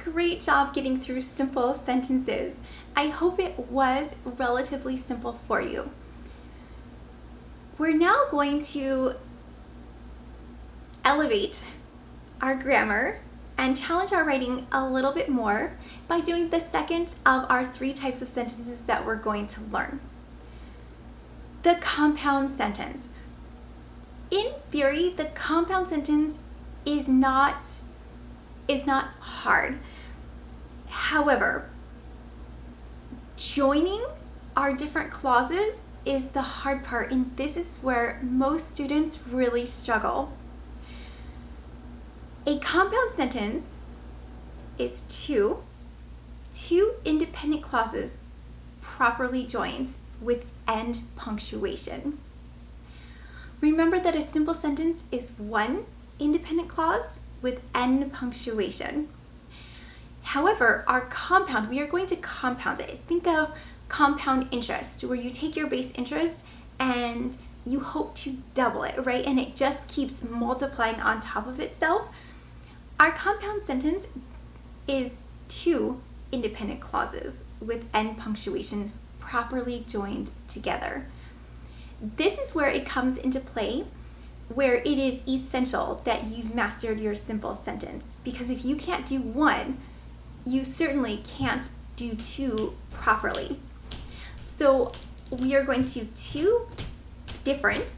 Great job getting through simple sentences. I hope it was relatively simple for you. We're now going to elevate our grammar and challenge our writing a little bit more by doing the second of our 3 types of sentences that we're going to learn. The compound sentence. In theory, the compound sentence is not hard. However, joining our different clauses is the hard part, and this is where most students really struggle. A compound sentence is two independent clauses properly joined with end punctuation. Remember that a simple sentence is one independent clause with end punctuation. However, our compound, we are going to compound it. Think of compound interest, where you take your base interest and you hope to double it, right? And it just keeps multiplying on top of itself. Our compound sentence is 2 independent clauses with end punctuation properly joined together. This is where it comes into play, where it is essential that you've mastered your simple sentence, because if you can't do one, you certainly can't do 2 properly. So we are going to 2 different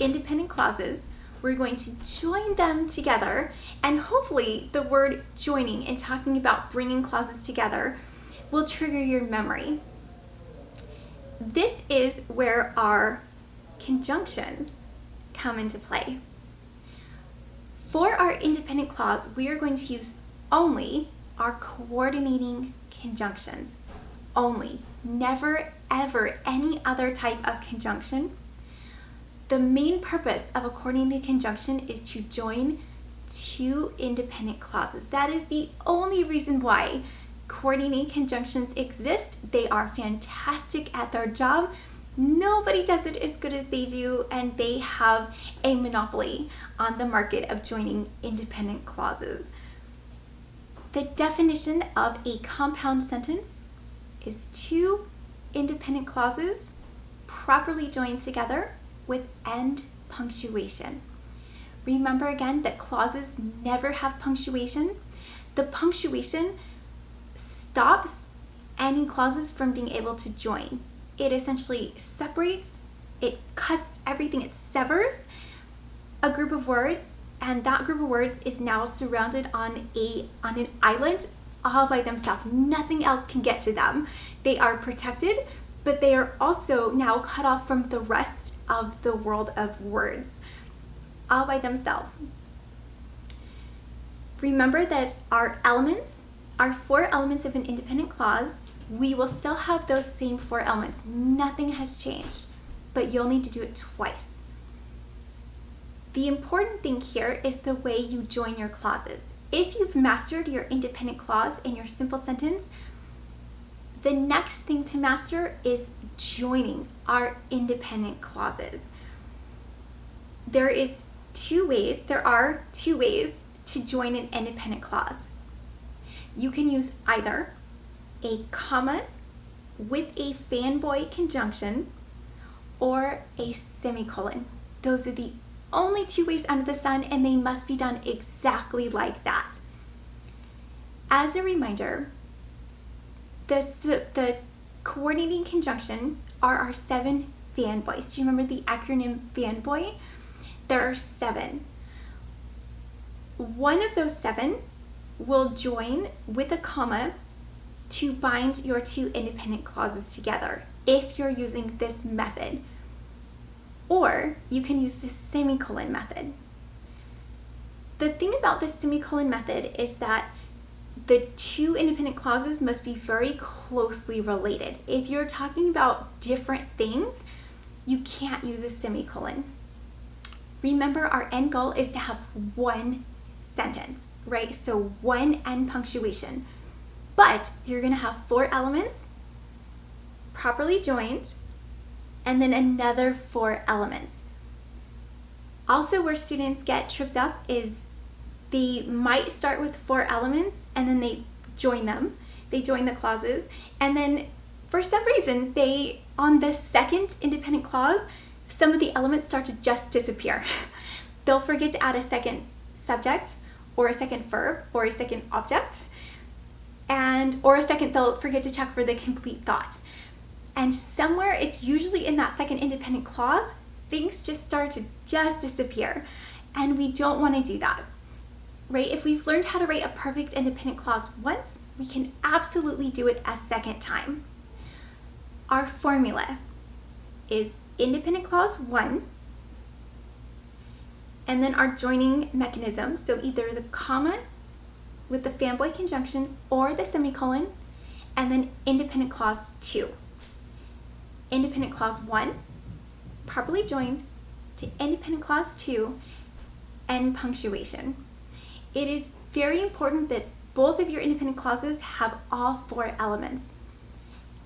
independent clauses. We're going to join them together, and hopefully the word joining and talking about bringing clauses together will trigger your memory. This is where our conjunctions come into play. For our independent clause, we are going to use only our coordinating conjunctions. Only. Never, ever any other type of conjunction. The main purpose of a coordinating conjunction is to join 2 independent clauses. That is the only reason why coordinating conjunctions exist. They are fantastic at their job. Nobody does it as good as they do, and they have a monopoly on the market of joining independent clauses. The definition of a compound sentence is 2 independent clauses properly joined together with end punctuation. Remember again that clauses never have punctuation. The punctuation stops any clauses from being able to join. It essentially separates, it cuts everything, it severs a group of words, and that group of words is now surrounded on an island all by themselves. Nothing else can get to them. They are protected, but they are also now cut off from the rest of the world of words, all by themselves. Remember that our elements, our 4 elements of an independent clause, we will still have those same 4 elements. Nothing has changed, but you'll need to do it twice. The important thing here is the way you join your clauses. If you've mastered your independent clause in your simple sentence, the next thing to master is joining our independent clauses. There are 2 ways to join an independent clause. You can use either a comma with a fanboy conjunction or a semicolon. Those are the only 2 ways under the sun, and they must be done exactly like that. As a reminder, the coordinating conjunction are our 7 fanboys. Do you remember the acronym fanboy? There are 7. One of those 7 will join with a comma to bind your 2 independent clauses together if you're using this method. Or you can use the semicolon method. The thing about the semicolon method is that the 2 independent clauses must be very closely related. If you're talking about different things, you can't use a semicolon. Remember, our end goal is to have 1 sentence, right? So 1 end punctuation. But you're going to have 4 elements properly joined, and then another 4 elements. Also, where students get tripped up is They might start with 4 elements and then they join them. They join the clauses. And then for some reason, on the second independent clause, some of the elements start to just disappear. They'll forget to add a second subject or a second verb or a second object, they'll forget to check for the complete thought. And somewhere, it's usually in that second independent clause, things just start to just disappear. And we don't want to do that, right? If we've learned how to write a perfect independent clause once, we can absolutely do it a second time. Our formula is independent clause 1, and then our joining mechanism, so either the comma with the fanboy conjunction or the semicolon, and then independent clause 2. Independent clause 1, properly joined to independent clause 2, and punctuation. It is very important that both of your independent clauses have all 4 elements.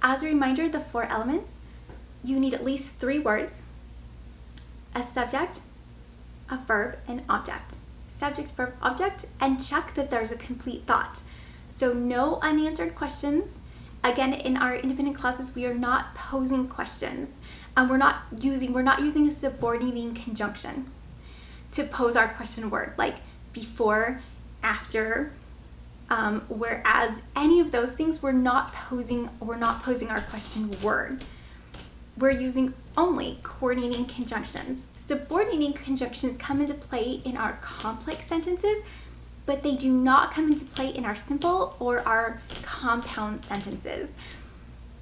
As a reminder, the 4 elements, you need at least 3 words, a subject, a verb, and object. Subject, verb, object, and check that there's a complete thought. So no unanswered questions. Again, in our independent clauses, we are not posing questions. We're not using a subordinating conjunction to pose our question word, like before, after, whereas any of those things we're not posing our question word. We're using only coordinating conjunctions. Subordinating conjunctions come into play in our complex sentences, but they do not come into play in our simple or our compound sentences.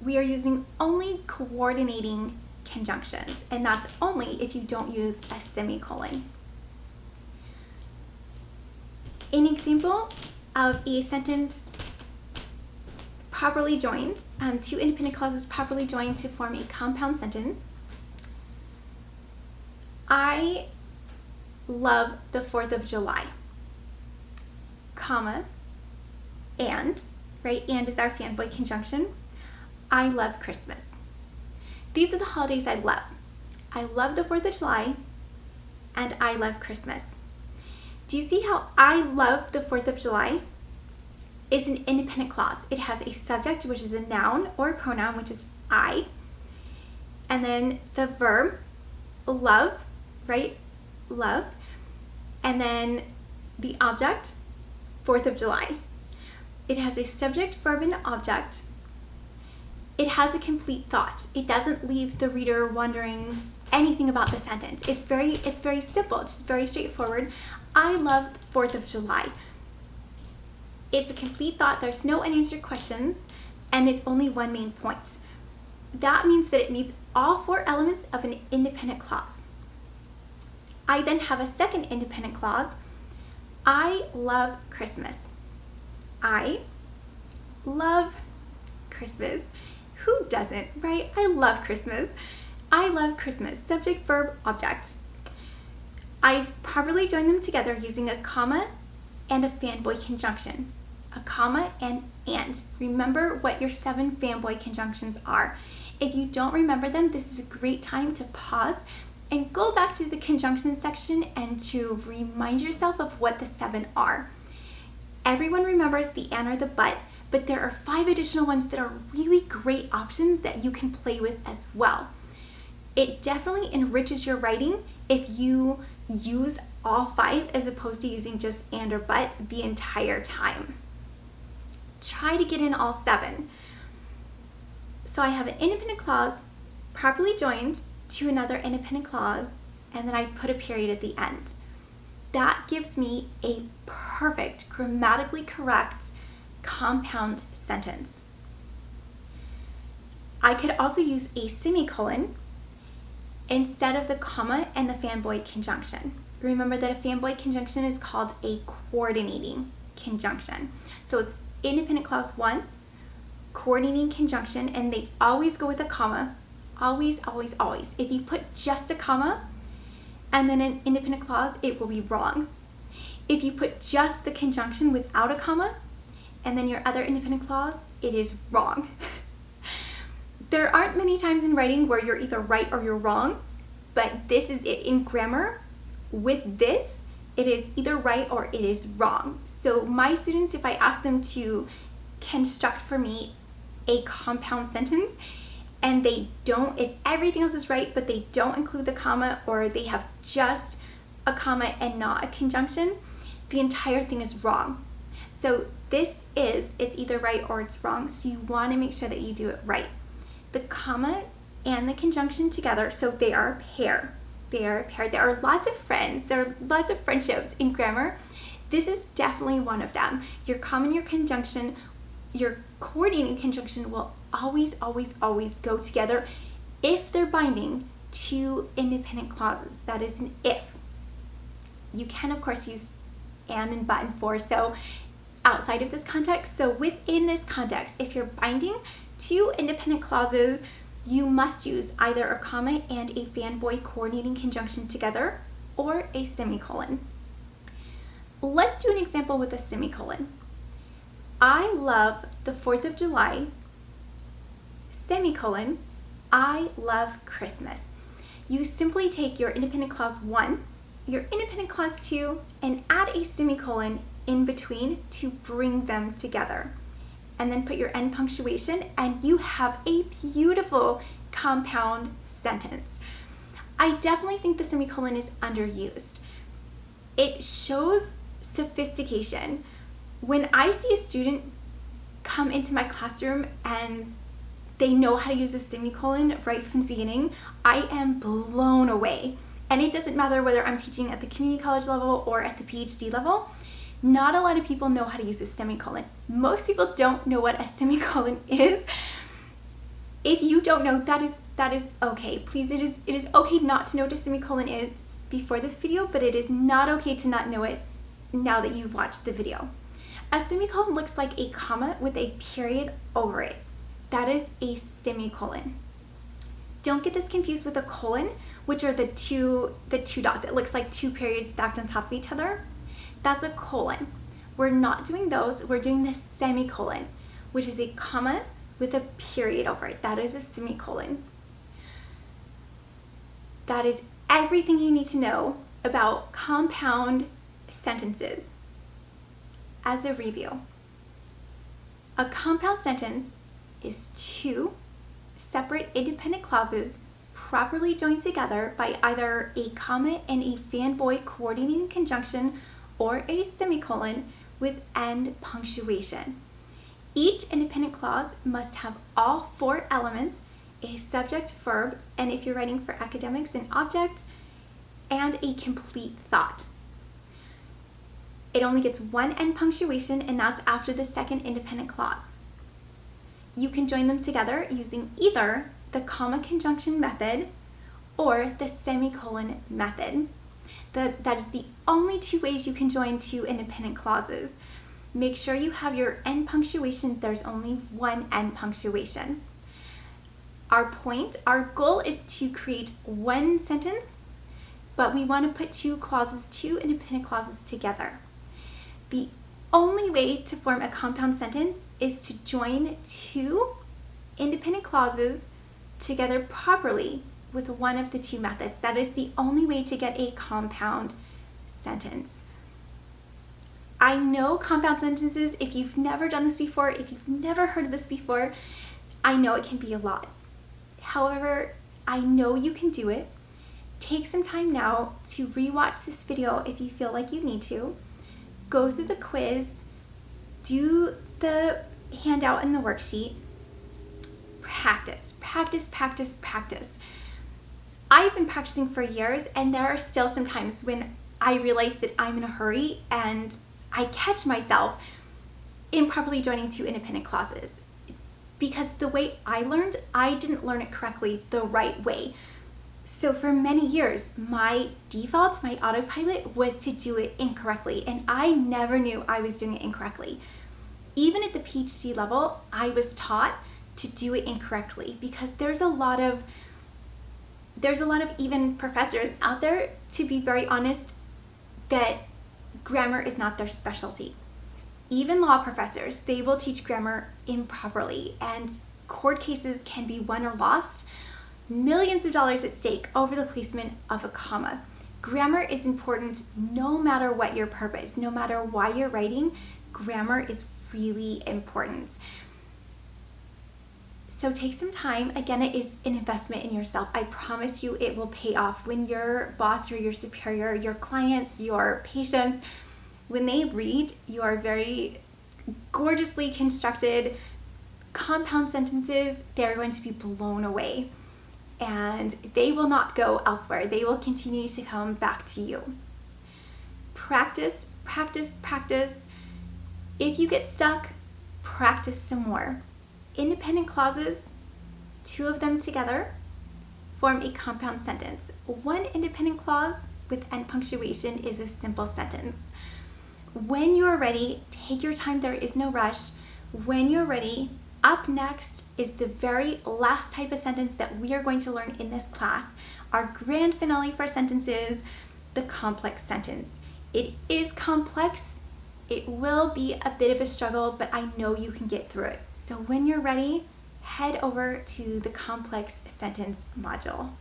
We are using only coordinating conjunctions, and that's only if you don't use a semicolon. An example of a sentence properly joined, 2 independent clauses properly joined to form a compound sentence. I love the 4th of July, comma, and, right, and is our fanboy conjunction. I love Christmas. These are the holidays I love. I love the 4th of July, and I love Christmas. Do you see how I love the 4th of July is an independent clause? It has a subject, which is a noun or a pronoun, which is I, and then the verb, love, right, love, and then the object, 4th of July. It has a subject, verb, and object. It has a complete thought. It doesn't leave the reader wondering anything about the sentence. It's very simple. It's very straightforward. I love the 4th of July. It's a complete thought. There's no unanswered questions, and it's only one main point. That means that it meets all 4 elements of an independent clause. I then have a second independent clause. I love Christmas. I love Christmas. Who doesn't, right? I love Christmas. I love Christmas. Subject, verb, object. I've properly joined them together using a comma and a fanboy conjunction. A comma and. Remember what your 7 fanboy conjunctions are. If you don't remember them, this is a great time to pause and go back to the conjunction section and to remind yourself of what the 7 are. Everyone remembers the and or the but there are 5 additional ones that are really great options that you can play with as well. It definitely enriches your writing if you use all 5 as opposed to using just and or but the entire time. Try to get in all 7. So I have an independent clause properly joined to another independent clause, and then I put a period at the end. That gives me a perfect, grammatically correct compound sentence. I could also use a semicolon instead of the comma and the fanboy conjunction. Remember that a fanboy conjunction is called a coordinating conjunction. So it's independent clause 1, coordinating conjunction, and they always go with a comma. Always, always, always. If you put just a comma and then an independent clause, it will be wrong. If you put just the conjunction without a comma and then your other independent clause, it is wrong. There aren't many times in writing where you're either right or you're wrong, but this is it. In grammar, with this, It is either right or it is wrong. So my students, if I ask them to construct for me a compound sentence and they don't, if everything else is right but they don't include the comma, or they have just a comma and not a conjunction, the entire thing is wrong. So it's either right or it's wrong. So you want to make sure that you do it right. The comma and the conjunction together, so they are a pair. There are lots of friends, there are lots of friendships in grammar. This is definitely one of them. Your comma and your conjunction, your coordinating conjunction will always, always, always go together if they're binding two independent clauses. That is an if. You can, of course, use and but and for, so outside of this context. So within this context, if you're binding two independent clauses, you must use either a comma and a fanboy coordinating conjunction together, or a semicolon. Let's do an example with a semicolon. I love the 4th of July, semicolon, I love Christmas. You simply take your independent clause 1, your independent clause 2, and add a semicolon in between to bring them together. And then put your end punctuation, and you have a beautiful compound sentence. I definitely think the semicolon is underused. It shows sophistication. When I see a student come into my classroom and they know how to use a semicolon right from the beginning, I am blown away. And it doesn't matter whether I'm teaching at the community college level or at the PhD level. Not a lot of people know how to use a semicolon. Most people don't know what a semicolon is. If you don't know, that is okay. Please, it is okay not to know what a semicolon is before this video, but it is not okay to not know it now that you've watched the video. A semicolon looks like a comma with a period over it. That is a semicolon. Don't get this confused with a colon, which are the two dots. It looks like two periods stacked on top of each other. That's a colon. We're not doing those. We're doing the semicolon, which is a comma with a period over it. That is a semicolon. That is everything you need to know about compound sentences. As a review, a compound sentence is two separate independent clauses properly joined together by either a comma and a fanboy coordinating conjunction or a semicolon with end punctuation. Each independent clause must have all four elements, a subject, verb, and if you're writing for academics, an object, and a complete thought. It only gets one end punctuation, and that's after the second independent clause. You can join them together using either the comma conjunction method or the semicolon method. That is the only two ways you can join two independent clauses. Make sure you have your end punctuation. There's only one end punctuation. Our goal is to create one sentence, but we want to put two independent clauses together. The only way to form a compound sentence is to join two independent clauses together properly with one of the two methods. That is the only way to get a compound sentence. I know compound sentences, if you've never done this before, if you've never heard of this before, I know it can be a lot. However, I know you can do it. Take some time now to rewatch this video if you feel like you need to. Go through the quiz, do the handout and the worksheet. Practice, practice, practice, practice. I've been practicing for years, and there are still some times when I realize that I'm in a hurry and I catch myself improperly joining two independent clauses. Because the way I learned, I didn't learn it correctly the right way. So for many years, my default, my autopilot was to do it incorrectly, and I never knew I was doing it incorrectly. Even at the PhD level, I was taught to do it incorrectly because there's a lot of even professors out there, to be very honest, that grammar is not their specialty. Even law professors, they will teach grammar improperly, and court cases can be won or lost. Millions of dollars at stake over the placement of a comma. Grammar is important no matter what your purpose, no matter why you're writing. Grammar is really important. So take some time. Again, it is an investment in yourself. I promise you it will pay off. When your boss or your superior, your clients, your patients, when they read your very gorgeously constructed compound sentences, they're going to be blown away. And they will not go elsewhere. They will continue to come back to you. Practice, practice, practice. If you get stuck, practice some more. Independent clauses, 2 of them together, form a compound sentence. 1 independent clause with end punctuation is a simple sentence. When you're ready, take your time, there is no rush. When you're ready, up next is the very last type of sentence that we are going to learn in this class. Our grand finale for sentences, the complex sentence. It is complex. It will be a bit of a struggle, but I know you can get through it. So when you're ready, head over to the complex sentence module.